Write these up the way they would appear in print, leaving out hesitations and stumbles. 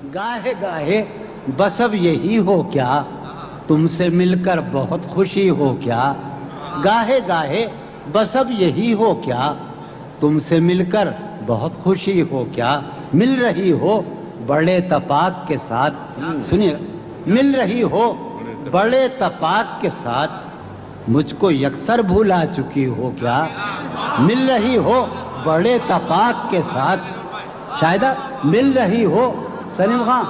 گاہے گاہے بس اب یہی ہو کیا، تم سے مل کر بہت خوشی ہو کیا، گاہے گاہے بس اب یہی ہو کیا، تم سے مل کر بہت خوشی ہو کیا، مل رہی ہو بڑے تپاک کے ساتھ، سنیے، مل رہی ہو بڑے تپاک کے ساتھ، مجھ کو یکسر بھولا چکی ہو کیا، مل رہی ہو بڑے تپاک کے ساتھ، شاہدہ مل رہی ہو، سلیم خان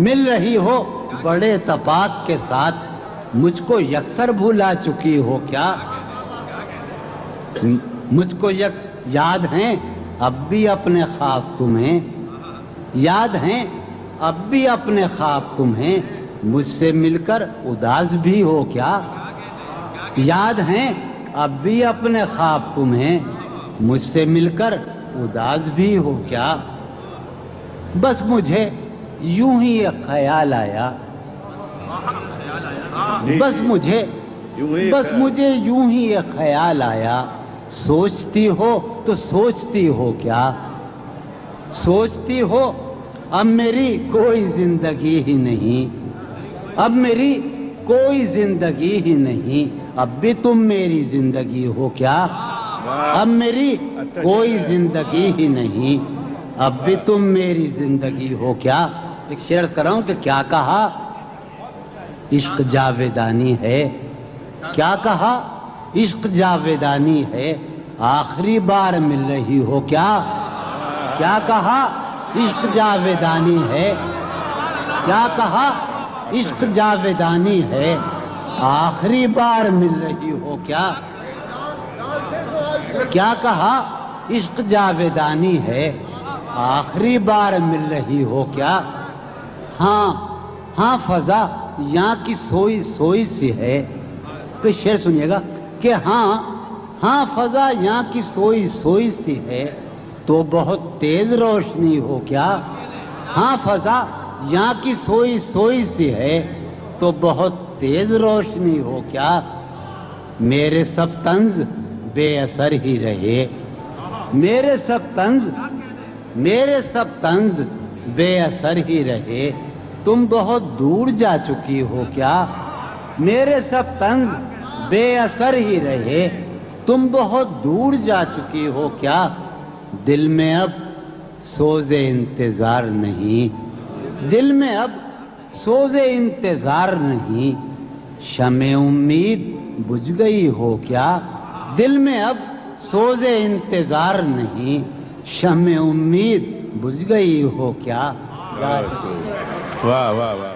مل رہی ہو بڑے تپاک کے ساتھ، مجھ کو یکسر بھولا چکی ہو کیا، مجھ کو یاد ہیں اب بھی اپنے خواب تمہیں، یاد ہیں اب بھی اپنے خواب تمہیں، مجھ سے مل کر اداس بھی ہو کیا، یاد ہیں اب بھی اپنے خواب تمہیں، مجھ سے مل کر اداس بھی ہو کیا، بس مجھے یوں ہی ایک خیال آیا، بس مجھے یوں ہی ایک خیال آیا، سوچتی ہو تو سوچتی ہو کیا، سوچتی ہو اب میری کوئی زندگی ہی نہیں، اب میری کوئی زندگی ہی نہیں، اب بھی تم میری زندگی ہو کیا، اب میری کوئی زندگی ہی نہیں، اب بھی تم میری زندگی ہو کیا۔ ایک شعر عرض کر رہا ہوں کہ کیا کہا عشق جاویدانی ہے، کیا کہا عشق جاویدانی ہے، آخری بار مل رہی ہو کیا، کیا کہا عشق جاویدانی ہے، کیا کہا عشق جاویدانی ہے، آخری بار مل رہی ہو کیا، کیا کہا عشق جاویدانی ہے، آخری بار مل رہی ہو کیا، ہاں ہاں فضا یہاں کی سوئی سوئی سی ہے، کوئی شعر سنیے گا کہ ہاں ہاں فضا یہاں کی سوئی سوئی سی ہے، تو بہت تیز روشنی ہو کیا، ہاں فضا یہاں کی سوئی سوئی سی ہے، تو بہت تیز روشنی ہو کیا، میرے سب طنز بے اثر ہی رہے، میرے سب طنز بے اثر ہی رہے، تم بہت دور جا چکی ہو کیا، میرے سب طنز بے اثر ہی رہے، تم بہت دور جا چکی ہو کیا، دل میں اب سوز انتظار نہیں، دل میں اب سوز انتظار نہیں، شمع امید بجھ گئی ہو کیا، دل میں اب سوز انتظار نہیں، شمع امید بجھ گئی ہو کیا۔ واہ واہ واہ۔